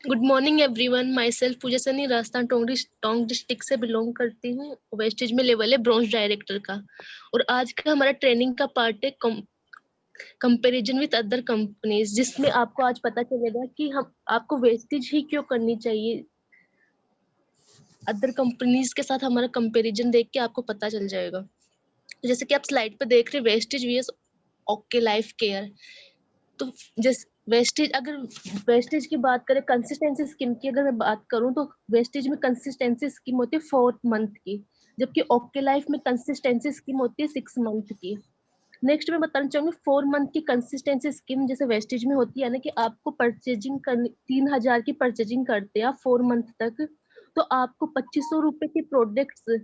Good morning everyone. Myself Pooja Sunny, Rajasthan Tonk district से belong करती हूँ। वेस्टेज में लेवल है ब्रॉन्ज डायरेक्टर का। और आज का हमारा ट्रेनिंग का पार्ट है कंपैरिजन विद अदर कंपनीज, जिसमें आपको आज पता चलेगा कि हम आपको वेस्टेज ही क्यों करनी चाहिए। अदर कंपनीज के साथ हमारा कंपैरिजन देख के आपको पता चल जाएगा। जैसे कि आप स्लाइड पे देख रहे, wastage VS okay life care. तो जैसे वेस्टेज, अगर वेस्टेज की बात करें, कंसिस्टेंसी स्कीम की अगर मैं बात करूं, तो वेस्टेज में कंसिस्टेंसी स्कीम होती है 4 मंथ की, जबकि ओके लाइफ में कंसिस्टेंसी स्कीम होती है 6 मंथ की। नेक्स्ट मैं बताना चाहूंगी 4 मंथ की कंसिस्टेंसी स्कीम जैसे वेस्टेज में होती है ना, कि आपको परचेजिंग करनी 3,000 की परचेजिंग करते हैं आप 4 मंथ तक, तो आपको 2,500 रुपए के प्रोडक्ट्स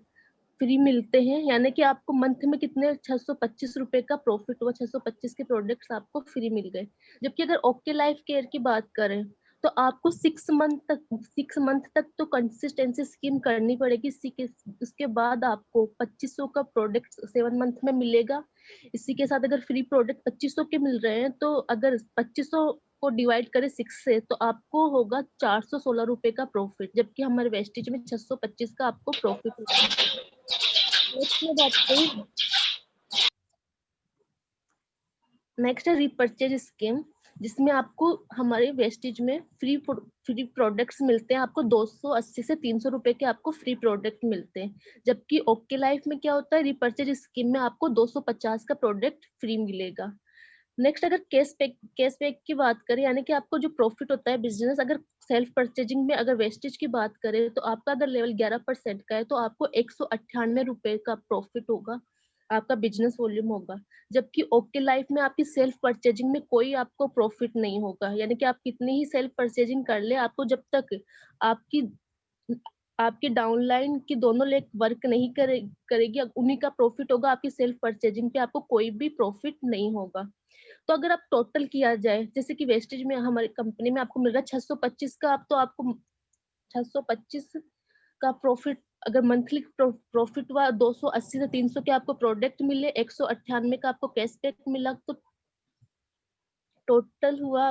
फ्री मिलते हैं। यानी कि आपको मंथ में कितने 625 रुपए का प्रॉफिट हुआ, 625 के प्रोडक्ट्स आपको फ्री मिल गए। जबकि अगर ओके लाइफ केयर की बात करें, तो आपको 6 मंथ तक तो कंसिस्टेंसी स्कीम करनी पड़ेगी। इसके बाद आपको 2,500 का प्रोडक्ट 7 मंथ में मिलेगा। इसी के साथ अगर फ्री प्रोडक्ट 2,500 के मिल रहे हैं, तो अगर 2,500 को डिवाइड करें 6 से, तो आपको होगा 416 रुपए का प्रॉफिट, जबकि हमारे वेस्टेज में 625 का आपको प्रॉफिट होगा। नेक्स्ट में बात करूं, नेक्स्ट है रिपर्चेज स्कीम, जिसमें आपको हमारे वेस्टेज में फ्री प्रोडक्ट्स मिलते हैं। आपको 280 से 300 रुपए के आपको फ्री प्रोडक्ट मिलते हैं। जबकि ओके लाइफ में क्या होता है, रिपर्चेज स्कीम में आपको 250 का प्रोडक्ट फ्री मिलेगा। नेक्स्ट अगर कैशबैक की बात करें, यानी कि आपको जो प्रॉफिट होता है बिजनेस, अगर सेल्फ परचेजिंग में अगर वेस्टेज की बात करें, तो आपका अगर लेवल 11% का है, तो आपको 198 रुपए का प्रॉफिट होगा, आपका बिजनेस वॉल्यूम होगा। जबकि ओके लाइफ में आपकी सेल्फ परचेजिंग में कोई आपको प्रॉफिट नहीं होगा। यानी कि आप कितनी ही सेल्फ परचेजिंग कर ले, आपको जब तक आपकी आपकी डाउनलाइन की दोनों लेग वर्क नहीं करेगी, उन्हीं का प्रॉफिट होगा। आपकी सेल्फ परचेजिंग पे आपको कोई भी प्रॉफिट नहीं होगा। तो अगर आप टोटल किया जाए, जैसे कि वेस्टेज में हमारी कंपनी में आपको मिल रहा है 625 का, आप तो आपको 625 का प्रॉफिट, अगर मंथली प्रॉफिट हुआ 280 से 300 के आपको प्रोडक्ट मिले, 198 का आपको कैशबैक मिला, तो टोटल हुआ,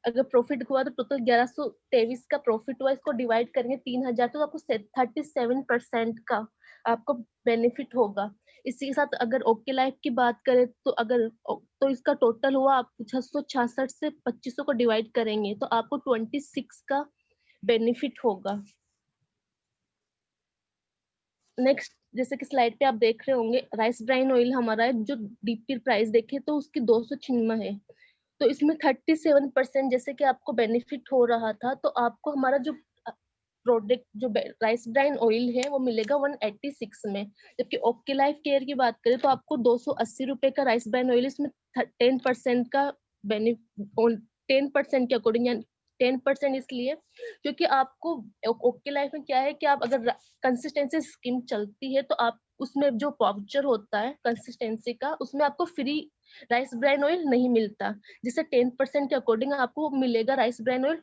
अगर प्रॉफिट हुआ तो टोटल 1123 का प्रॉफिट हुआ। इसको डिवाइड करेंगे 3,000, तो आपको 37% का आपको बेनिफिट होगा। इसी के साथ अगर ओके लाइफ की बात करें, तो अगर तो इसका टोटल हुआ, आप 666 से 2,500 को डिवाइड करेंगे तो आपको 26 का बेनिफिट होगा। नेक्स्ट, जैसे कि स्लाइड पे आप देख रहे होंगे, राइस ब्राइन ऑयल हमारा है, जो डीपी प्राइस देखे तो उसकी 296 है। तो इसमें 37% जैसे कि आपको बेनिफिट हो रहा था, तो आपको हमारा जो प्रोडक्ट जो राइस ब्राइन ऑयल है वो मिलेगा 186 में। जबकि ओके लाइफ केयर की बात करें, तो आपको 280 रुपए का राइस ब्राइन ऑयल, इसमें 10% का बेनिफिट, 10% के अकॉर्डिंग, 10% इसलिए क्योंकि आपको ओके लाइफ में क्या है कि आप अगर कंसिस्टेंसी स्कीम चलती है, तो आप उसमें जो वाउचर होता है कंसिस्टेंसी का, उसमें आपको फ्री राइस ब्राइन ऑयल नहीं मिलता, जिससे 10% के अकॉर्डिंग आपको मिलेगा राइस ब्राइन ऑयल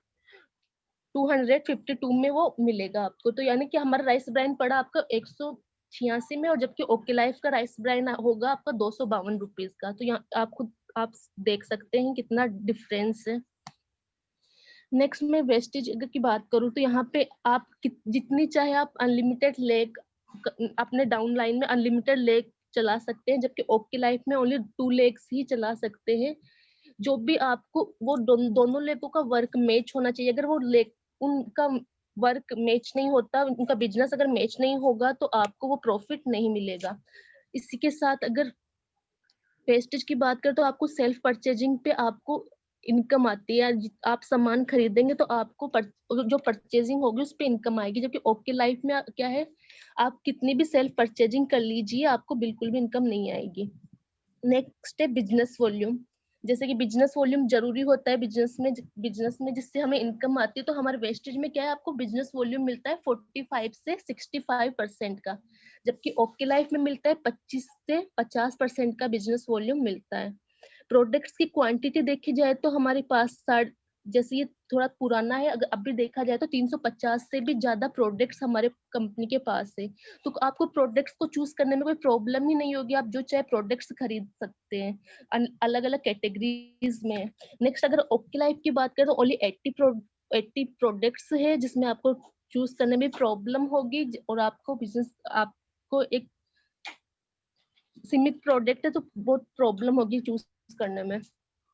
252 में वो मिलेगा आपको। तो यानी कि हमारा राइस ब्राइन पड़ा आपका 186 में, और जबकि ओके लाइफ का राइस ब्राइन होगा आपका 252 रुपीज का। तो यहाँ आप खुद आप देख सकते हैं कितना डिफरेंस है। नेक्स्ट में वेस्टेज अगर की बात करूँ, तो यहाँ पे आप जितनी चाहे आप अनलिमिटेड लेग अपने डाउन लाइन में अनलिमिटेड लेग चला सकते हैं, जबकि ओके लाइफ में ओनली 2 लेग्स ही चला सकते हैं। जो भी आपको वो दोनों लेगों का वर्क मैच होना चाहिए। अगर वो लेग उनका वर्क मैच नहीं होता, उनका बिजनेस अगर मैच नहीं होगा, तो आपको वो प्रॉफिट नहीं मिलेगा। इसी के साथ अगर वेस्टेज की बात करें, तो आपको सेल्फ परचेजिंग पे आपको इनकम आती है। आप सामान खरीदेंगे तो आपको जो परचेजिंग होगी उस पे इनकम आएगी। जबकि ओके लाइफ में क्या है, आप कितनी भी सेल्फ परचेजिंग कर लीजिए, आपको बिल्कुल भी इनकम नहीं आएगी। नेक्स्ट है बिजनेस वॉल्यूम। जैसे कि बिजनेस वॉल्यूम जरूरी होता है बिजनेस में जिससे हमें इनकम आती है। तो हमारे वेस्टेज में क्या है, आपको बिजनेस वॉल्यूम मिलता है 45 से 65% का, जबकि ओके लाइफ में मिलता है 25 से 50% का बिजनेस वॉल्यूम मिलता है। प्रोडक्ट्स की क्वांटिटी देखी जाए तो हमारे पास जैसे ये थोड़ा पुराना है, अगर अभी देखा जाए तो 350 से भी ज्यादा प्रोडक्ट्स हमारे कंपनी के पास है। तो आपको प्रोडक्ट्स को चूज करने में कोई प्रॉब्लम ही नहीं होगी, आप जो चाहे प्रोडक्ट्स खरीद सकते हैं अलग अलग कैटेगरीज में। नेक्स्ट अगर ओके लाइफ की बात करें, तो ओनली 80 प्रोडक्ट्स है जिसमें आपको चूज करने में प्रॉब्लम होगी, और आपको बिजनेस, आपको एक सीमित प्रोडक्ट है तो बहुत प्रॉब्लम होगी चूज करने में।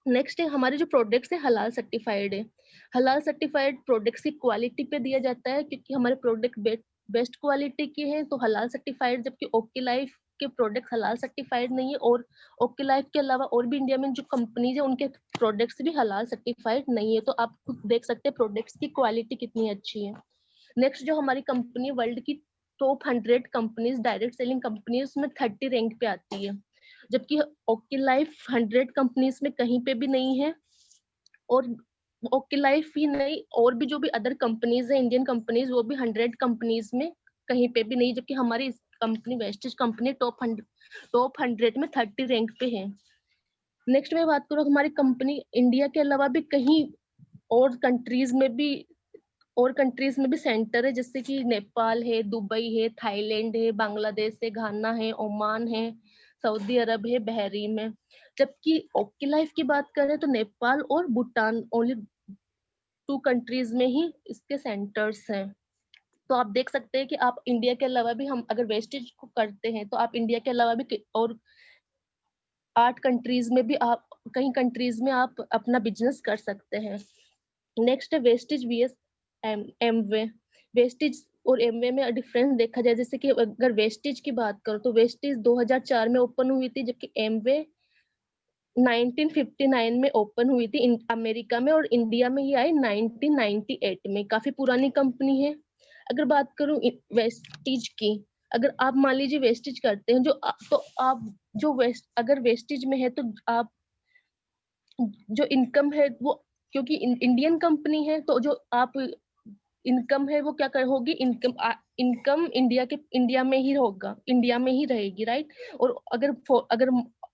नेक्स्ट है हमारे जो प्रोडक्ट्स है हलाल सर्टिफाइड है। हलाल सर्टिफाइड प्रोडक्ट्स की क्वालिटी पे दिया जाता है, क्योंकि हमारे प्रोडक्ट बेस्ट क्वालिटी के हैं तो हलाल सर्टिफाइड, जबकि ओके लाइफ के प्रोडक्ट हलाल सर्टिफाइड नहीं है। और ओके लाइफ के अलावा और भी इंडिया में जो कंपनीज है उनके प्रोडक्ट्स भी हलाल सर्टिफाइड नहीं है। तो आप खुद देख सकते हैं प्रोडक्ट्स की क्वालिटी कितनी अच्छी है। नेक्स्ट जो हमारी कंपनी वर्ल्ड की top 100 companies direct selling companies में 30 रैंक पे आती है, जबकि ओके लाइफ 100 कंपनीज में कहीं पे भी नहीं है। और ओके लाइफ ही नहीं, और भी जो भी अदर कंपनीज है इंडियन कंपनीज, वो भी 100 कंपनीज में कहीं पे भी नहीं, जबकि हमारी कंपनी वेस्टेज कंपनी टॉप 100 में 30 रैंक पे है। नेक्स्ट मैं बात करूँ, हमारी कंपनी इंडिया के अलावा भी कहीं और कंट्रीज में भी सेंटर है, जैसे कि नेपाल है, दुबई है, थाईलैंड है, बांग्लादेश है, घाना है, ओमान है, सऊदी अरब है, बहरीन है। जबकि ओके लाइफ की बात करें तो नेपाल और भूटान ओनली 2 कंट्रीज में ही इसके सेंटर्स हैं। तो आप देख सकते हैं कि आप इंडिया के अलावा भी, हम अगर वेस्टेज को करते हैं तो आप इंडिया के अलावा भी और 8 कंट्रीज में भी, आप कई कंट्रीज में आप अपना बिजनेस कर सकते हैं। नेक्स्ट है वेस्टेज वीएस एमवे। वेस्टेज और एमवे में डिफरेंस देखा जाए, जैसे कि अगर वेस्टेज की बात करो तो वेस्टेज 2004 में ओपन हुई थी, जबकि एमवे 1959 में ओपन हुई थी अमेरिका में, और इंडिया में ये आई 1998 में। काफी पुरानी कंपनी है। अगर बात करूं वेस्टेज की, अगर आप मान लीजिए वेस्टेज करते हैं तो आप जो अगर वेस्टेज में है तो आप जो इनकम है वो, क्योंकि इंडियन कंपनी है तो जो आप इनकम है वो क्या कर होगी, इनकम इंडिया में ही होगा, इंडिया में ही रहेगी, राइट। और अगर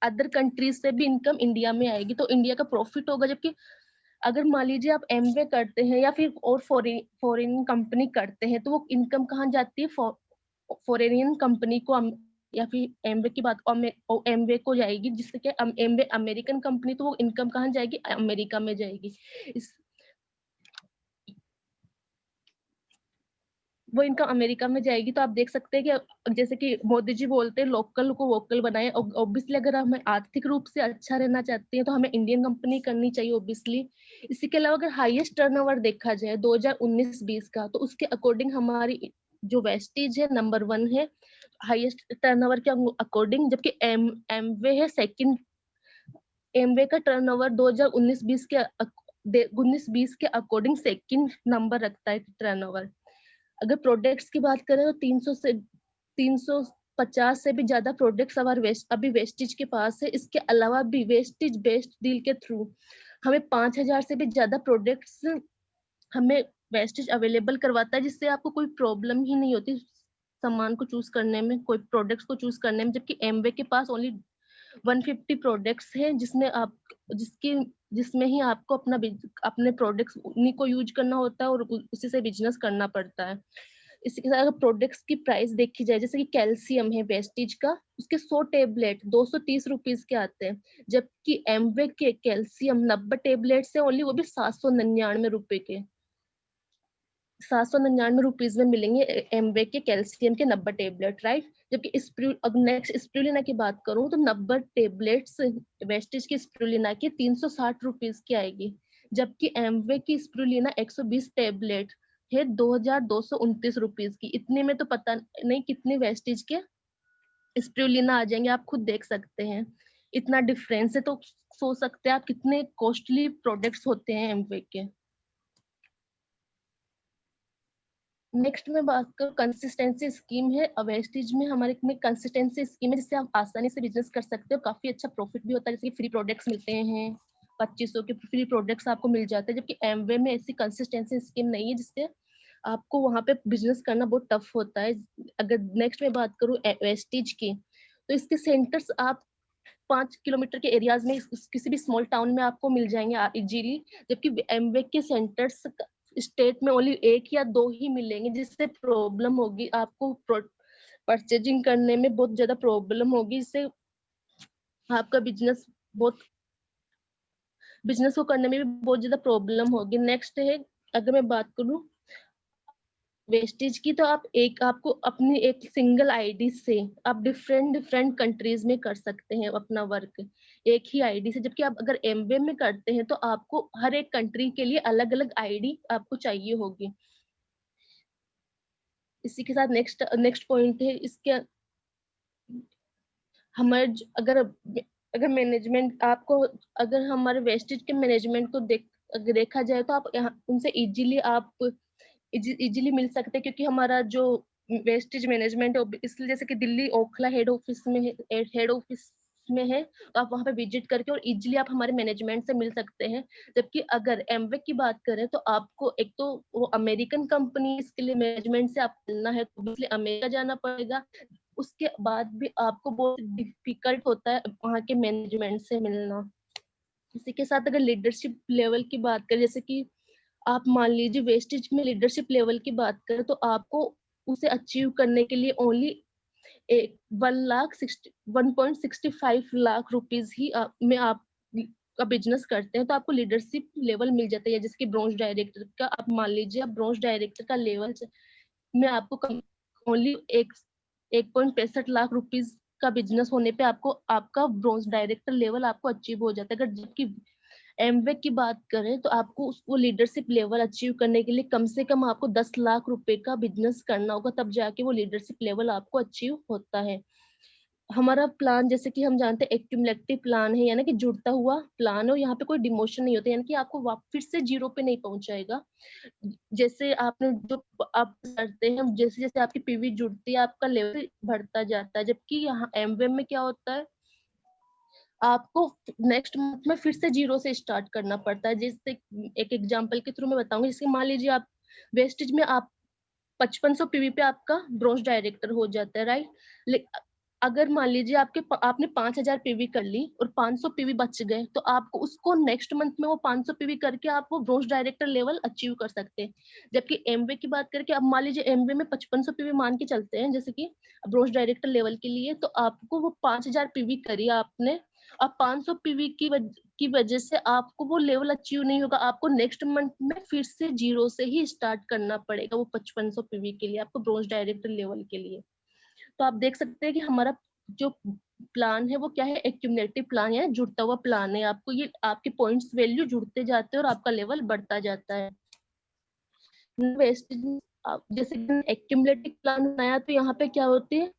अदर कंट्रीज से भी इनकम इंडिया में आएगी तो इंडिया का प्रॉफिट होगा। जबकि अगर मान लीजिए आप एमवे करते हैं या फिर और फॉरेन कंपनी करते हैं तो वो इनकम कहाँ जाती है, फॉरेनियन कंपनी को, या फिर एमवे की बात एमवे को जाएगी, जिससे कि एमवे अमेरिकन कंपनी, तो वो इनकम कहाँ जाएगी, अमेरिका में जाएगी। वो इनकम अमेरिका में जाएगी। तो आप देख सकते हैं कि जैसे कि मोदी जी बोलते हैं लोकल को वोकल बनाए। ऑब्वियसली अगर हमें आर्थिक रूप से अच्छा रहना चाहते हैं तो हमें इंडियन कंपनी करनी चाहिए ऑब्वियसली। इसी के अलावा अगर हाईएस्ट टर्नओवर देखा जाए 2019-20 का, तो उसके अकॉर्डिंग हमारी जो वेस्टेज है नंबर 1 है हाईएस्ट टर्नओवर के अकॉर्डिंग, जबकि एमवे है सेकंड। एमवे का टर्नओवर 2019-20 के अकॉर्डिंग सेकंड नंबर रखता है टर्नओवर। अगर प्रोडक्ट्स की बात करें तो 350 से भी ज्यादा प्रोडक्ट्स अभी वेस्टेज के पास है। इसके अलावा भी वेस्टेज बेस्ड डील के थ्रू हमें 5000 से भी ज्यादा प्रोडक्ट्स हमें वेस्टेज अवेलेबल करवाता है, जिससे आपको कोई प्रॉब्लम ही नहीं होती सामान को चूज करने में, कोई प्रोडक्ट्स को चूज करने में। जबकि एमवे के पास ओनली 150 प्रोडक्ट्स हैं जिसमें ही आपको अपने प्रोडक्ट्स उन्हीं को यूज करना होता है और उसी से बिजनेस करना पड़ता है। इसी के साथ अगर प्रोडक्ट्स की प्राइस देखी जाए, जैसे कि कैल्शियम है वेस्टेज का, उसके 100 टेबलेट 230 रुपीज के आते हैं, जबकि एमवे के कैल्शियम 90 टेबलेट से ओनली वो भी 799 रुपए के, 799 रुपीज में मिलेंगे एमवे के कैल्शियम के 90 टेबलेट, राइट। जबकि नेक्स्ट स्प्रूलिना की बात करूं तो 90 टेबलेट्स वेस्टेज की स्प्रूलिना की 360 रुपीज की आएगी, जबकि एमवे की स्प्रूलिना 120 टेबलेट है 2229 रुपीज की। इतने में तो पता नहीं कितने वेस्टेज के स्प्रूलिना आ जाएंगे, आप खुद देख सकते हैं। इतना डिफरेंस है तो सोच सकते हैं आप कितने कॉस्टली प्रोडक्ट्स होते हैं एमवे के। नेक्स्ट में बात करूँ कंसिस्टेंसी स्कीम है। वेस्टेज में हमारे में कंसिस्टेंसी स्कीम है, जिससे आप आसानी से बिजनेस कर सकते हो, काफी अच्छा प्रॉफिट भी होता है। जैसे फ्री प्रोडक्ट्स मिलते हैं, 2500 के फ्री प्रोडक्ट्स आपको मिल जाते हैं, जबकि एमवे में ऐसी कंसिस्टेंसी स्कीम नहीं है, जिससे आपको वहां पे बिजनेस करना बहुत टफ होता है। अगर नेक्स्ट में बात करूँ वेस्टेज की, तो इसके सेंटर्स आप 5 किलोमीटर के एरियाज में किसी भी स्मॉल टाउन में आपको मिल जाएंगे इजीली, जबकि एमवे के सेंटर्स स्टेट में ओनली 1 या 2 ही मिलेंगे, जिससे प्रॉब्लम होगी आपको परचेजिंग करने में, बहुत ज्यादा प्रॉब्लम होगी। इससे आपका बिजनेस को करने में भी बहुत ज्यादा प्रॉब्लम होगी। नेक्स्ट है अगर मैं बात करूँ वेस्टेज की, तो आपको अपनी एक सिंगल आईडी से आप डिफरेंट डिफरेंट कंट्रीज में कर सकते हैं अपना वर्क एक ही आईडी से। जबकि आप अगर एमवे में करते हैं तो आपको हर एक कंट्री के लिए अलग अलग आईडी आपको चाहिए होगी। इसी के साथ नेक्स्ट नेक्स्ट पॉइंट है इसके, हमारे अगर अगर मैनेजमेंट आपको, अगर हमारे वेस्टेज के मैनेजमेंट को अगर देखा जाए तो आप यहाँ उनसे इजीली मिल सकते हैं, क्योंकि हमारा जो वेस्टेज मैनेजमेंट है इसलिए जैसे कि दिल्ली ओखला हेड ऑफिस में है, तो आप वहाँ पे विजिट करके और इजीली आप हमारे मैनेजमेंट से मिल सकते हैं। जबकि अगर एमवे की बात करें तो आपको एक तो वो अमेरिकन कंपनी, इसके लिए मैनेजमेंट से आप मिलना है तो इसलिए अमेरिका जाना पड़ेगा। उसके बाद भी आपको बहुत डिफिकल्ट होता है वहाँ के मैनेजमेंट से मिलना। इसी के साथ अगर लीडरशिप लेवल की बात करें, जैसे कि आप मान लीजिए वेस्टेज में लीडरशिप लेवल की बात करें तो आपको उसे अचीव करने के लिए ओनली 1.65 लाख रुपीज ही में आप का बिजनेस करते हैं तो आपको लीडरशिप लेवल मिल जाता है। जैसे कि ब्रॉन्ज डायरेक्टर का आप मान लीजिए, आप ब्रॉन्ज डायरेक्टर का लेवल में आपको ओनली 1.65 लाख रुपीज का बिजनेस होने पे आपको आपका ब्रॉन्ज डायरेक्टर लेवल आपको अचीव हो जाता है। अगर जबकि एमवे की बात करें तो आपको उसको लीडरशिप लेवल अचीव करने के लिए कम से कम आपको 10 लाख रुपए का बिजनेस करना होगा, तब जाके वो लीडरशिप लेवल आपको अचीव होता है। हमारा प्लान जैसे कि हम जानते हैं एक्यूमुलेटिव प्लान है, यानी कि जुड़ता हुआ प्लान, और यहाँ पे कोई डिमोशन नहीं होता, यानी कि आपको फिर से जीरो पे नहीं पहुंचाएगा। जैसे आपने जो आप करते हैं, जैसे जैसे आपकी पीवी जुड़ती है आपका लेवल बढ़ता जाता है। जबकि यहाँ एमवे में क्या होता है, आपको नेक्स्ट मंथ में फिर से जीरो से स्टार्ट करना पड़ता है। जैसे एक एग्जांपल के थ्रू मैं बताऊंगी, जैसे मान लीजिए आप वेस्टेज में आप 5500 पीवी पे आपका ब्रॉन्ज डायरेक्टर हो जाता है, राइट। अगर मान लीजिए आपने 5000 पीवी कर ली और 500 पीवी बच गए, तो आपको उसको नेक्स्ट मंथ में वो 500 पीवी करके आप वो ब्रॉन्ज डायरेक्टर लेवल अचीव कर सकते हैं। जबकि एमवे की बात करके, अब मान लीजिए एमवे में 5500 पीवी मान के चलते हैं जैसे कि ब्रॉन्ज डायरेक्टर लेवल के लिए, तो आपको वो 5000 पीवी करी आपने, अब 500 पीवी की वजह से आपको वो लेवल अचीव नहीं होगा, आपको नेक्स्ट मंथ में फिर से जीरो से ही स्टार्ट करना पड़ेगा वो 5500 पीवी के लिए, आपको ब्रॉन्ज डायरेक्टर लेवल के लिए। तो आप देख सकते हैं कि हमारा जो प्लान है वो क्या है, एक्यूमुलेटिव प्लान या जुड़ता हुआ प्लान है। आपको ये आपके पॉइंट्स वैल्यू जुड़ते जाते हैं और आपका लेवल बढ़ता जाता है। वेस्टेज जैसे एक्यूमुलेटिव प्लान बनाया तो यहाँ पे क्या होती है,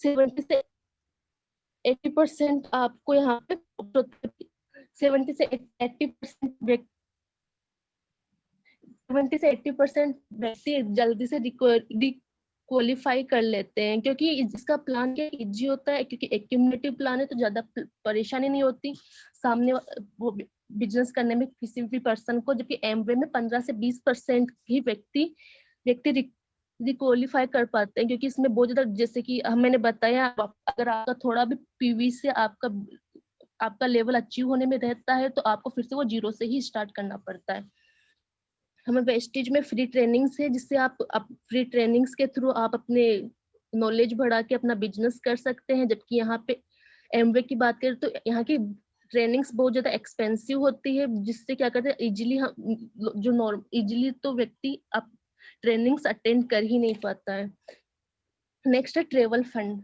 70 से 80% आपको यहाँ पे 70 से 80% 70 से 80% व्यक्ति जल्दी से क्वालिफाई कर लेते हैं, क्योंकि इसका प्लान क्या इजी होता है, क्योंकि एक्यूमुलेटिव प्लान है तो ज्यादा परेशानी नहीं होती सामने वो बिजनेस करने में किसी भी पर्सन को। जबकि एमवे में 15 से 20% ही व्यक्ति क्वालिफाई कर पाते हैं, क्योंकि इसमें बहुत ज्यादा, जैसे कि मैंने बताया, अगर आपका थोड़ा भी पीवी से आपका लेवल अचीव होने में रहता है तो आपको फिर से वो जीरो से ही स्टार्ट करना पड़ता है। हमें वेस्टेज में फ्री ट्रेनिंग्स है, जिससे आप फ्री ट्रेनिंग्स के थ्रू आप अपने नॉलेज बढ़ा के अपना बिजनेस कर सकते हैं। जबकि यहाँ पे एमवे की बात करें तो यहाँ की ट्रेनिंग्स बहुत ज्यादा एक्सपेंसिव होती है, जिससे क्या करते हैं इजिली हम जो नॉर्म इजिली तो व्यक्ति आप ट्रेनिंग्स अटेंड कर ही नहीं पाता है। नेक्स्ट है ट्रेवल फंड।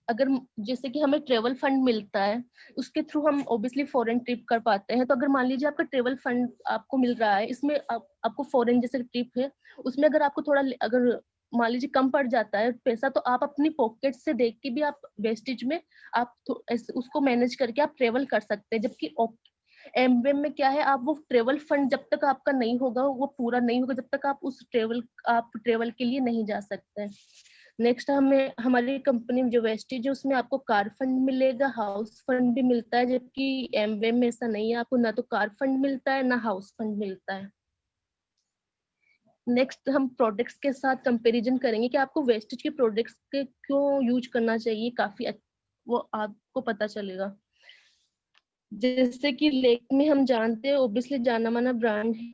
अगर जैसे कि हमें ट्रेवल फंड मिलता है, उसके थ्रू हम ऑब्वियसली फॉरेन ट्रिप कर पाते हैं। तो अगर मान लीजिए आपका ट्रेवल फंड आपको मिल रहा है, इसमें आपको फॉरेन जैसे ट्रिप है, उसमें अगर आपको थोड़ा अगर मान लीजिए कम पड़ जाता है पैसा, तो आप अपनी पॉकेट से देख के भी आप वेस्टेज में आप उसको मैनेज करके आप ट्रेवल कर सकते हैं। जबकि एमवे में क्या है, आप वो ट्रेवल फंड जब तक आपका नहीं होगा, वो पूरा नहीं होगा, जब तक आप ट्रेवल के लिए नहीं जा सकते। नेक्स्ट हमें हमारी कंपनी में जो वेस्टेज है उसमें आपको कार फंड मिलेगा, हाउस फंड भी मिलता है। जबकि एमवे में ऐसा नहीं है, आपको ना तो कार फंड मिलता है ना हाउस फंड मिलता है। नेक्स्ट हम प्रोडक्ट्स के साथ कंपैरिजन करेंगे कि आपको वेस्टेज के प्रोडक्ट्स के क्यों यूज करना चाहिए, काफी वो आपको पता चलेगा। जैसे कि लेक्मे हम जानते हैं, ओब्वियसली जाना माना ब्रांड है।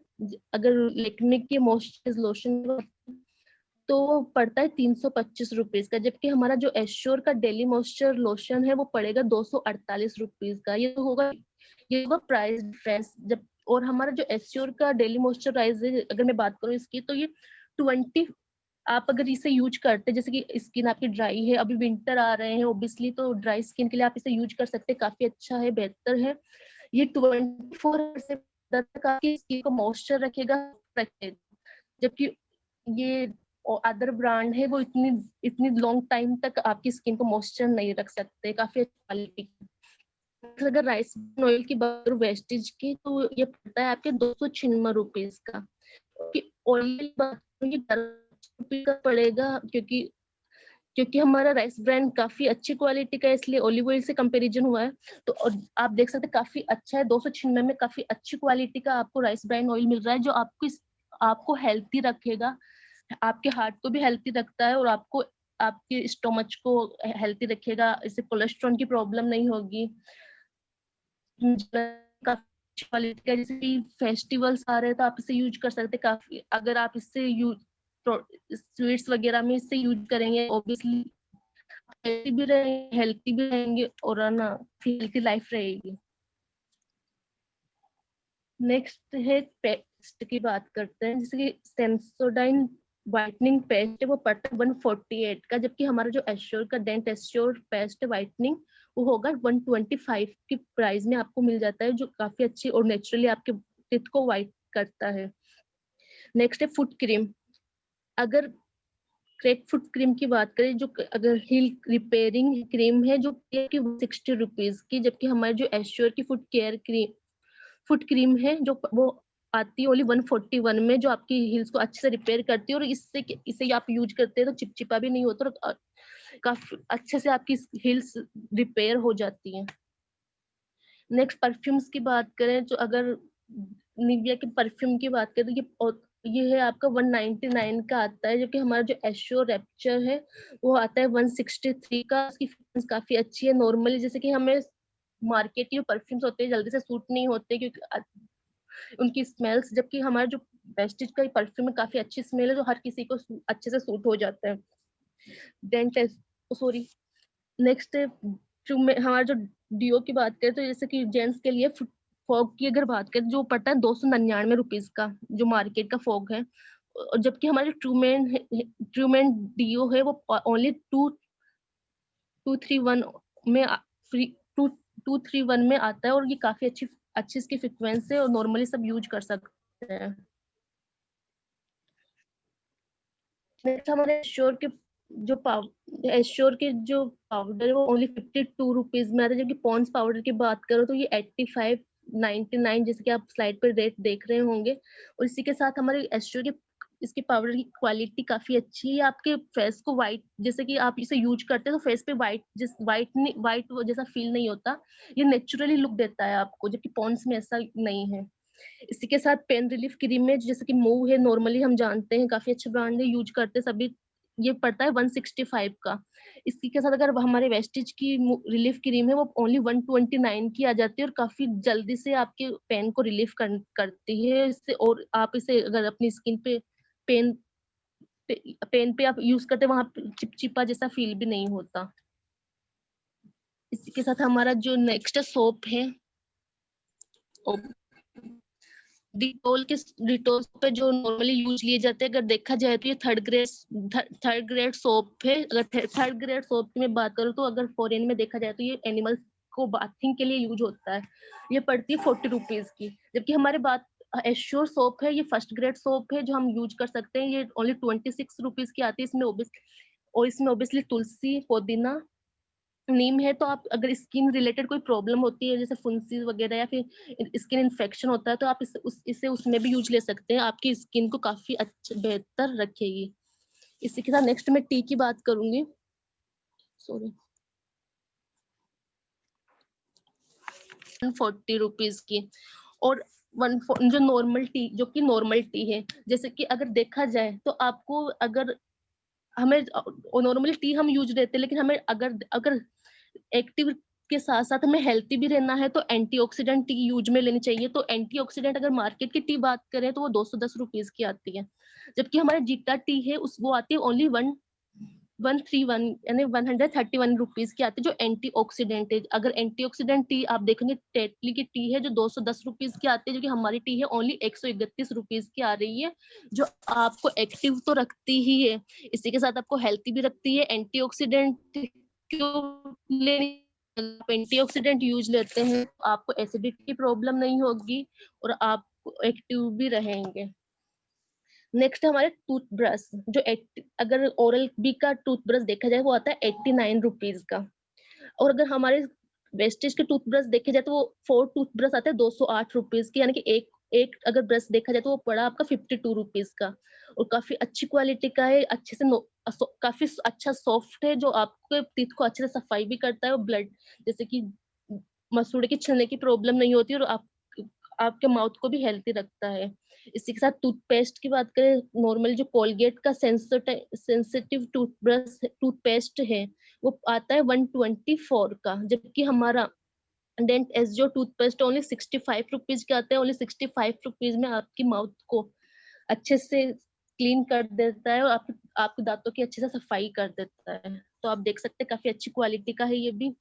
अगर लेक्मे की मॉइस्चराइज लोशन तो वो पड़ता है 325 रुपीज का, जबकि हमारा जो एश्योर का डेली मॉइस्चर लोशन है वो पड़ेगा 248 रुपीज का। ये होगा प्राइस डिफरेंस। जब और हमारा जो एस्योर का डेली मॉइस्चराइजर अगर मैं बात करूँ इसकी, तो ये 20 आप अगर इसे यूज करते हैं, जैसे कि स्किन आपकी ड्राई है, अभी विंटर आ रहे हैं ओब्वियसली, तो ड्राई स्किन के लिए आप इसे यूज कर सकते हैं, काफी अच्छा है, बेहतर है। ये 24 आवर्स से तक आपकी स्किन को मॉइस्चर रखेगा, जबकि ये अदर ब्रांड है वो इतनी इतनी लॉन्ग टाइम तक आपकी स्किन को मॉइस्चर नहीं रख सकते, काफी अच्छी क्वालिटी। अगर राइस ऑयल की बात करूं वेस्टेज की, तो ये पड़ता है आपके 296 रुपीज का। ऑयल बात करूं, ये 11 रुपये का पड़ेगा, क्योंकि हमारा राइस ब्रांड काफी अच्छी क्वालिटी का है, इसलिए ऑलिव ऑयल से कंपैरिजन हुआ है। तो और आप देख सकते हैं काफी अच्छा है, 296 में काफी अच्छी क्वालिटी का आपको राइस ब्रांड ऑयल मिल रहा है, जो आपको हेल्थी रखेगा, आपके हार्ट को भी हेल्थी रखता है, और आपको आपके स्टोमच को हेल्थी रखेगा, इससे कोलेस्ट्रॉल की प्रॉब्लम नहीं होगी। काफी क्वालिटी का, जैसे कि फेस्टिवल्स आ रहे हैं तो आप इसे यूज कर सकते हैं काफी। अगर आप इससे स्वीट्स वगैरह में इससे यूज करेंगे, ऑब्वियसली हेल्थी भी रहेंगे और ना हेल्थी लाइफ रहेगी। नेक्स्ट है पेस्ट की बात करते हैं, जैसे कि सेंसोडाइन व्हाइटनिंग पेस्ट है, वो पड़ता है 148 का, जबकि हमारा जो एश्योर का डेंट एश्योर पेस्ट व्हाइटनिंग वो होगा 125 की प्राइस में आपको मिल जाता है, जो काफी अच्छी और नेचुरली आपके टीथ को व्हाइट करता है। नेक्स्ट है फुट क्रीम। अगर क्रैक फुट क्रीम की बात करें, जो अगर हील रिपेयरिंग क्रीम है, जो 60 रुपीज की, जबकि हमारे जो एश्योर की फुट क्रीम है, जो वो आती है ओनली 141 में, जो आपकी हील्स को अच्छे से रिपेयर करती है, और इसे आप यूज करते हैं तो चिपचिपा भी नहीं होता, और काफी अच्छे से आपकी हील्स रिपेयर हो जाती है। नेक्स्ट परफ्यूम्स की बात करें, जो अगर निविया के परफ्यूम की बात करें, तो ये है आपका 199 का आता है, जो कि हमारा जो एश्योर रैप्चर है वो आता है 163 का। उसकी फ्रेग्रेंस काफी अच्छी है। नॉर्मली जैसे कि हमें मार्केट के जो परफ्यूम्स होते हैं जल्दी से सूट नहीं होते, क्योंकि उनकी स्मेल्स, जबकि हमारा जो वेस्टिज का परफ्यूम है काफी अच्छी स्मेल है, जो हर किसी को अच्छे से सूट हो जाता है। डेंटेस्ट सॉरी नेक्स्ट हमारा जो डिओ की बात करें, तो जैसे कि जेंट्स के लिए फॉग की अगर बात करें, जो पड़ता है 299 रुपीज का, जो मार्केट का फॉग है, और जबकि हमारे ट्रूमेन डिओ है वो ओनली 231 में फ्री 231 में आता है, और ये काफी अच्छी इसकी फ्रिक्वेंसी है, और नॉर्मली सब यूज कर सकते हैं। नेक्स्ट हमारे एश्योर के जो पाउडर है वो ओनली 52 रुपीज में आता है, जबकि पॉन्ड्स पाउडर की बात करो तो ये 85.99, जैसे कि आप स्लाइड पर रेट देख रहे होंगे। और इसी के साथ हमारे एश्योर के इसकी पाउडर की क्वालिटी काफी अच्छी है, आपके फेस को व्हाइट, जैसे कि आप इसे यूज करते हैं तो फेस पे व्हाइट जैसा फील नहीं होता, ये नेचुरली लुक देता है आपको, जबकि पॉन्ड्स में ऐसा नहीं है। इसी के साथ पेन रिलीफ क्रीम में जैसे कि मूव है, नॉर्मली हम जानते हैं काफी अच्छे ब्रांड है, यूज करते हैं सभी, ये पड़ता है 165 का। इसी के साथ अगर हमारे वेस्टिज की रिलीफ क्रीम है, वो ओनली 129 की आ जाती है, और काफी जल्दी से आपके पेन को रिलीफ करती है इससे। और आप इसे अगर अपनी स्किन पे पेन पेन पे आप यूज करते हैं, वहां चिपचिपा जैसा फील भी नहीं होता। इसी के साथ हमारा जो नेक्स्ट सोप है, डिटोल पे जो नॉर्मली यूज लिए जाते हैं, अगर देखा जाए तो ये थर्ड ग्रेड सोप है। अगर थर्ड ग्रेड सोप की मैं बात करूँ, तो अगर फॉरेन में देखा जाए तो ये एनिमल्स को बाथिंग के लिए यूज होता है, ये पड़ती है 40 रुपीज की। जबकि हमारे बात एश्योर सोप है, ये फर्स्ट ग्रेड सोप है जो हम यूज कर सकते हैं, ये ओनली 26 रुपीज की आती है। इसमें ओबियसली तुलसी, पुदीना, नीम है। तो आप अगर स्किन रिलेटेड कोई प्रॉब्लम होती है, जैसे फुंसी वगैरह या फिर स्किन इन्फेक्शन होता है, तो आप इसे उसमें भी यूज ले सकते हैं, आपकी स्किन को काफी अच्छा बेहतर रखेगी। इसी के साथ नेक्स्ट मैं टी की बात करूंगी। सॉरी, 140 रुपीज की। और जो कि नॉर्मल टी है, जैसे कि अगर देखा जाए तो आपको अगर हमें नॉर्मली टी हम यूज लेते हैं, लेकिन हमें अगर अगर एक्टिव के साथ साथ हमें हेल्थी भी रहना है, तो एंटीऑक्सीडेंट टी यूज में लेनी चाहिए। तो एंटीऑक्सीडेंट अगर मार्केट की टी बात करें तो वो 210 रुपीज की आती है, जबकि हमारे जीटा टी है वो आती है ओनली 131 यानी 131 रुपीज की आती है, जो एंटीऑक्सीडेंट है। अगर एंटीऑक्सीडेंट टी आप देखेंगे, टेटली की टी है जो 210 रुपीज की आती है, जो कि हमारी टी है ओनली 131 रुपीज की आ रही है, जो आपको एक्टिव तो रखती ही है, इसी के साथ आपको हेल्थी भी रखती है। एंटीऑक्सीडेंट क्यों लेनी, एंटीऑक्सीडेंट यूज लेते हैं आपको एसिडिटी की प्रॉब्लम नहीं होगी और आप एक्टिव भी रहेंगे। नेक्स्ट हमारे टूथब्रश, जो अगर ओरल बी का टूथब्रश देखा जाए वो आता है 89 रुपीज का, और अगर हमारे वेस्टेज के टूथब्रश देखे जाए तो वो 4 टूथब्रश आते हैं 208 रुपीज की, यानी कि एक एक अगर ब्रश देखा जाए तो वो पड़ा आपका 52 रुपीज का, और काफी अच्छी क्वालिटी का है, अच्छे से काफी अच्छा सॉफ्ट है, जो आपके टीथ को अच्छे से सफाई भी करता है, और ब्लड जैसे कि मसूड़े की छिलने की प्रॉब्लम नहीं होती, और आपके माउथ को भी हेल्थी रखता है। इसी के साथ टूथपेस्ट की बात करें, नॉर्मल जो कोलगेट का सेंसिटिव टूथपेस्ट है वो आता है 124 का, जबकि हमारा डेंट एस जो टूथपेस्ट ओनली 65 रुपीज के आते हैं। ओनली 65 रुपीज में आपकी माउथ को अच्छे से क्लीन कर देता है, और आपके दांतों की अच्छे से सफाई कर देता है। तो आप देख सकते हैं काफी अच्छी क्वालिटी का है ये भी।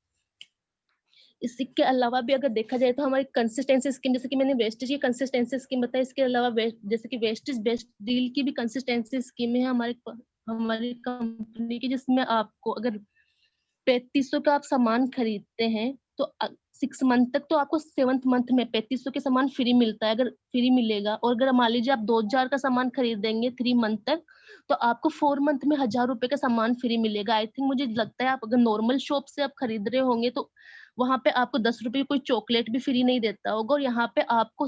इसी के अलावा भी अगर देखा जाए तो हमारी कंसिस्टेंसी स्कीम, जैसे कि मैंने वेस्टेज की कंसिस्टेंसी स्कीम बताई, इसके अलावा जैसे कि वेस्टेज बेस्ट डील की भी कंसिस्टेंसी स्कीम है हमारी कंपनी की, जिसमें आपको अगर 3500 का आप सामान खरीदते हैं तो 6 मंथ तक तो आपको 7th मंथ में 3500 के सामान फ्री मिलता है, अगर फ्री मिलेगा। और अगर मान लीजिए आप 2000 का सामान खरीदेंगे 3 मंथ तक, तो आपको 4 मंथ में 1000 रुपए का सामान फ्री मिलेगा। आई थिंक मुझे लगता है आप अगर नॉर्मल शॉप से आप खरीद रहे होंगे तो वहां पे आपको 10 रुपए की कोई चॉकलेट भी फ्री नहीं देता होगा, और यहाँ पे आपको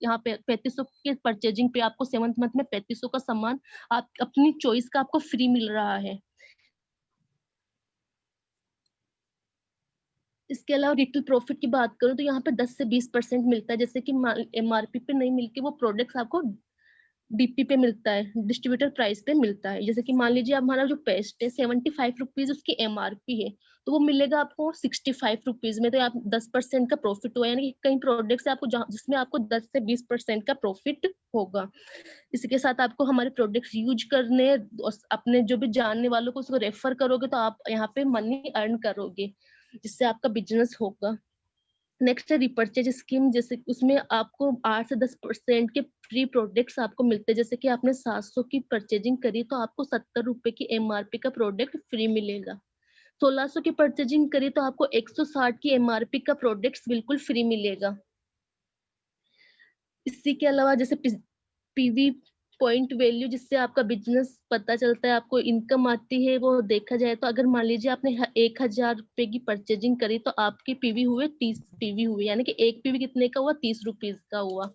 यहाँ पे 3500 के परचेजिंग पे आपको 7th मंथ में 3500 का सामान आप अपनी चॉइस का आपको फ्री मिल रहा है। इसके अलावा रिटेल प्रॉफिट की बात करूं तो यहाँ पे 10 से 20% मिलता है, जैसे कि एमआरपी पे नहीं मिलके वो प्रोडक्ट्स आपको डीपी पे मिलता है, डिस्ट्रीब्यूटर प्राइस पे मिलता है। जैसे कि मान लीजिए हमारा जो पेस्ट है 75 रुपीज उसकी एमआरपी है, तो वो मिलेगा आपको 65 रुपीज में, तो आप 10% का प्रॉफिट हुआ, यानी कि कई प्रोडक्ट्स आपको जिसमें आपको 10 से 20% का प्रॉफिट होगा। इसी के साथ आपको हमारे प्रोडक्ट्स यूज करने, अपने जो भी जानने वालों को उसको रेफर करोगे तो आप यहाँ पे मनी अर्न करोगे, जिससे आपका बिजनेस होगा। नेक्स्ट है रिपर्चेज स्कीम, जैसे उसमें आपको 8 से 10% के फ्री प्रोडक्ट्स आपको मिलते हैं। जैसे कि आपने 700 की परचेजिंग करी तो आपको 70 रुपए की एमआरपी का प्रोडक्ट फ्री मिलेगा। 1600 की परचेजिंग करी तो आपको 160 की एमआरपी का प्रोडक्ट्स बिल्कुल फ्री मिलेगा। इसी के अलावा जैसे पीवी पॉइंट वैल्यू, जिससे आपका बिजनेस पता चलता है, आपको इनकम आती है, वो देखा जाए तो अगर मान लीजिए आपने 1000 रुपए की परचेजिंग करी तो आपके पीवी हुए 30 पीवी हुए, यानी कि एक पीवी कितने का हुआ, 30 रुपीज का हुआ।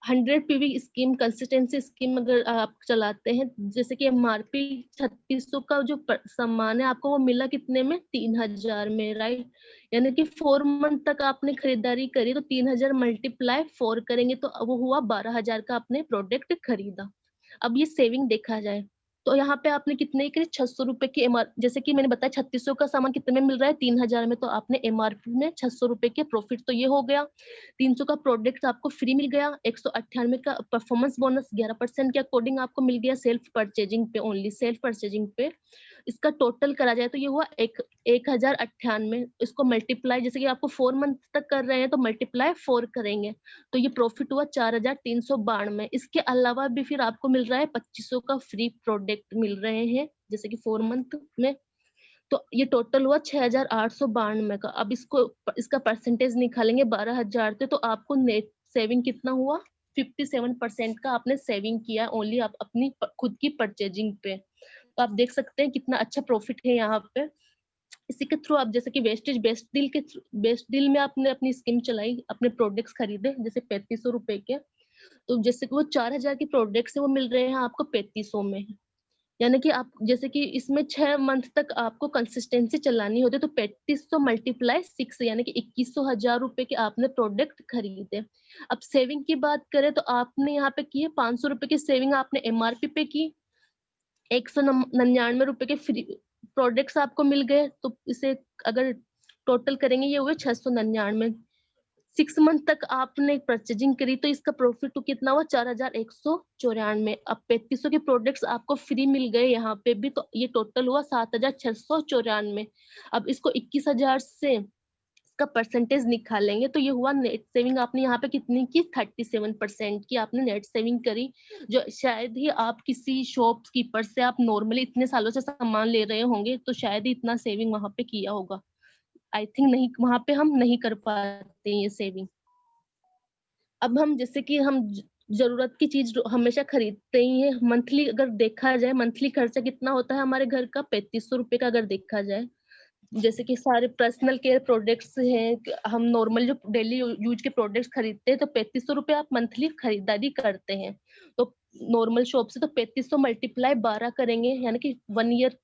100 पीवी स्कीम कंसिस्टेंसी स्कीम अगर आप चलाते हैं, जैसे कि एमआरपी 3600 का जो सामान है आपको वो मिला कितने में, 3000 में, राइट। यानी कि 4 मंथ तक आपने खरीदारी करी तो 3000 मल्टीप्लाई 4 करेंगे तो वो हुआ 12000 का आपने प्रोडक्ट खरीदा। अब ये सेविंग देखा जाए तो यहाँ पे आपने कितने की करी, 600 रुपए की एमआर, जैसे कि मैंने बताया 3600 का सामान कितने में मिल रहा है, 3000 में, तो आपने एमआरपी में 600 रुपए के प्रॉफिट तो ये हो गया। 300 का प्रोडक्ट आपको फ्री मिल गया, 198 का परफॉर्मेंस बोनस 11% के अकॉर्डिंग आपको मिल गया सेल्फ परचेजिंग पे, ओनली सेल्फ परचेजिंग पे। इसका टोटल करा जाए तो ये हुआ 1098। इसको मल्टीप्लाई, जैसे कि आपको 4 मंथ तक कर रहे हैं तो मल्टीप्लाई 4 करेंगे तो ये प्रॉफिट हुआ 4392। इसके अलावा भी फिर आपको मिल रहा है 2500 का फ्री प्रोडक्ट मिल रहे हैं, जैसे कि 4 मंथ में, तो ये टोटल हुआ 6892 का। अब इसका परसेंटेज निकालेंगे 12000 थे तो आपको नेट सेविंग कितना हुआ, 57% का आपने सेविंग किया ओनली आप अपनी खुद की परचेजिंग पे। तो आप देख सकते हैं कितना अच्छा प्रॉफिट है यहाँ पे। इसी के थ्रू आप जैसे कि वेस्टेज बेस्ट डील में आपने अपनी स्कीम चलाई, अपने प्रोडक्ट्स खरीदे जैसे 3500 रुपए के, तो जैसे कि वो 4000 के प्रोडक्ट्स है वो मिल रहे हैं आपको 3500 में। यानी कि आप जैसे कि इसमें 6 मंथ तक आपको कंसिस्टेंसी चलानी होती है, तो 3500 मल्टीप्लाई 6 यानी कि 2100 हजार रुपए के आपने प्रोडक्ट खरीदे। अब सेविंग की बात करें तो आपने यहाँ पे की है 500 रुपए की सेविंग आपने एमआरपी पे की, 199 रुपए के फ्री प्रोडक्ट्स आपको मिल गए, तो इसे अगर टोटल करेंगे ये हुए 699। 6 मंथ तक आपने परचेजिंग करी तो इसका प्रॉफिट तो कितना हुआ 4194। अब 3500 के प्रोडक्ट्स आपको फ्री मिल गए यहाँ पे भी, तो ये टोटल हुआ 7694। अब इसको 21,000 से इसका परसेंटेज निकालेंगे तो ये हुआ नेट सेविंग आपने यहाँ पे कितनी की 37% की आपने नेट सेविंग करी, जो शायद ही आप किसी शॉपकीपर से आप नॉर्मली इतने सालों से सामान ले रहे होंगे तो शायद ही इतना सेविंग वहां पे किया होगा। आई थिंक नहीं, वहां पे हम नहीं कर पाते ये सेविंग। अब हम जैसे कि हम जरूरत की चीज हमेशा खरीदते ही है, मंथली अगर देखा जाए मंथली खर्चा कितना होता है हमारे घर का 3500 रुपए का अगर देखा जाए। जैसे कि सारे पर्सनल केयर प्रोडक्ट्स हैं, हम नॉर्मल जो डेली यूज के प्रोडक्ट्स खरीदते हैं तो 3500 रुपए आप मंथली खरीदारी करते हैं। तो नॉर्मल शॉप से तो 3500 मल्टीप्लाई 12 करेंगे, यानी कि 1 ईयर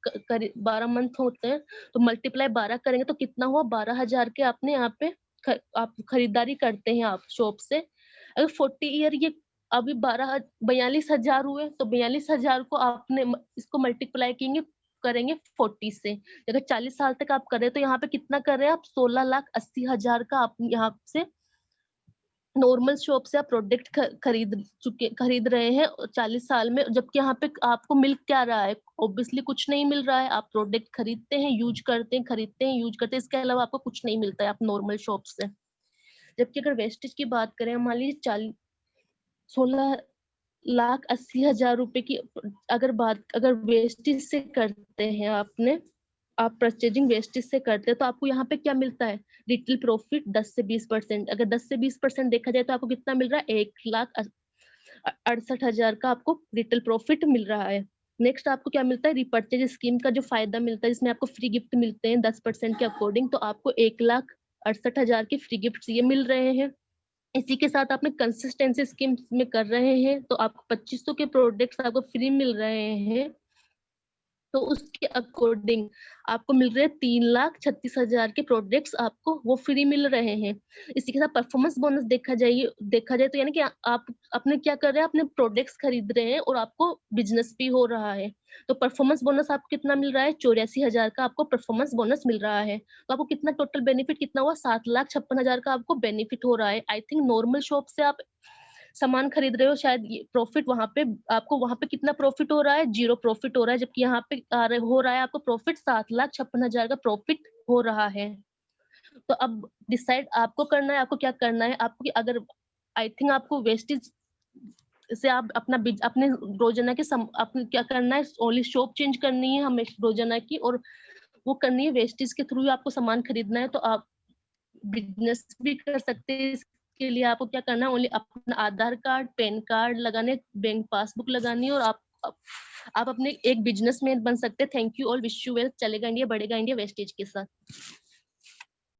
12 मंथ होते हैं, तो मल्टीप्लाई 12 करेंगे तो कितना हुआ 12,000 के आपने यहाँ पे आप खरीदारी करते हैं आप शॉप से। अगर 40 ईयर ये अभी 42,000 हुए तो 42,000 को आपने इसको मल्टीप्लाई करेंगे 40 से। अगर 40 साल तक आप कर रहे हैं तो यहाँ पे कितना कर रहे हैं आप 16,80,000 का आप यहाँ से नॉर्मल शॉप से आप प्रोडक्ट खरीद रहे हैं 40 साल में, जबकि यहाँ पे आपको मिल क्या रहा है, ऑब्वियसली कुछ नहीं मिल रहा है। आप प्रोडक्ट खरीदते हैं, यूज करते हैं, खरीदते हैं, यूज करते हैं, इसके अलावा आपको कुछ नहीं मिलता है आप नॉर्मल शॉप से। जबकि अगर वेस्टेज की बात करें, मान लीजिए 16,80,000 रुपए की अगर वेस्टेज से करते हैं आप परचेजिंग वेस्टेज से करते हैं तो आपको यहाँ पे क्या मिलता है, रिटेल प्रॉफिट 10 से 20%। अगर 10 से 20% देखा जाए तो आपको कितना मिल रहा है 1,68,000 का आपको रिटेल प्रॉफिट मिल रहा है। नेक्स्ट आपको क्या मिलता है, रिपर्चेज स्कीम का जो फायदा मिलता है जिसमें आपको फ्री गिफ्ट मिलते हैं 10% के अकॉर्डिंग, तो आपको 1,68,000 के फ्री गिफ्ट ये मिल रहे हैं। इसी के साथ आपने कंसिस्टेंसी स्कीम में कर रहे हैं तो आपको 2500 के प्रोडक्ट्स आपको फ्री मिल रहे हैं, तो उसके अकॉर्डिंग आपको मिल रहे हैं 3,36,000 के प्रोडक्ट्स आपको वो फ्री मिल रहे हैं। इसी के साथ परफॉर्मेंस बोनस देखा जाए तो यानी कि आप अपने क्या कर रहे हैं, अपने प्रोडक्ट्स खरीद रहे हैं और आपको बिजनेस भी हो रहा है। तो परफॉर्मेंस बोनस आपको कितना मिल रहा है 84,000 का आपको परफॉर्मेंस बोनस मिल रहा है। तो आपको कितना टोटल बेनिफिट कितना हुआ 7,56,000 का आपको बेनिफिट हो रहा है। आई थिंक नॉर्मल शॉप से आप सामान खरीद रहे हो शायद ये प्रॉफिट वहां पे कितना प्रॉफिट हो रहा है, 0 प्रॉफिट हो रहा है, जबकि यहाँ पे हो रहा है आपको प्रॉफिट 7,56,000 का प्रॉफिट हो रहा है। तो अब डिसाइड आपको करना है, आपको क्या करना है, आपको कि अगर आई थिंक आपको वेस्टेज से आप अपने रोजाना के आपको क्या करना है, ओनली शॉप चेंज करनी है हमें रोजाना की, और वो करनी है वेस्टेज के थ्रू आपको सामान खरीदना है, तो आप बिजनेस भी कर सकते हैं। इसके लिए आपको क्या करना है, ओनली अपना आधार कार्ड, पैन कार्ड लगाने, बैंक पासबुक लगानी है, और आप अपने एक बिजनेसमैन बन सकते हैं। Thank you all, wish you well. चलेगा इंडिया, बढ़ेगा इंडिया वेस्टेज के साथ।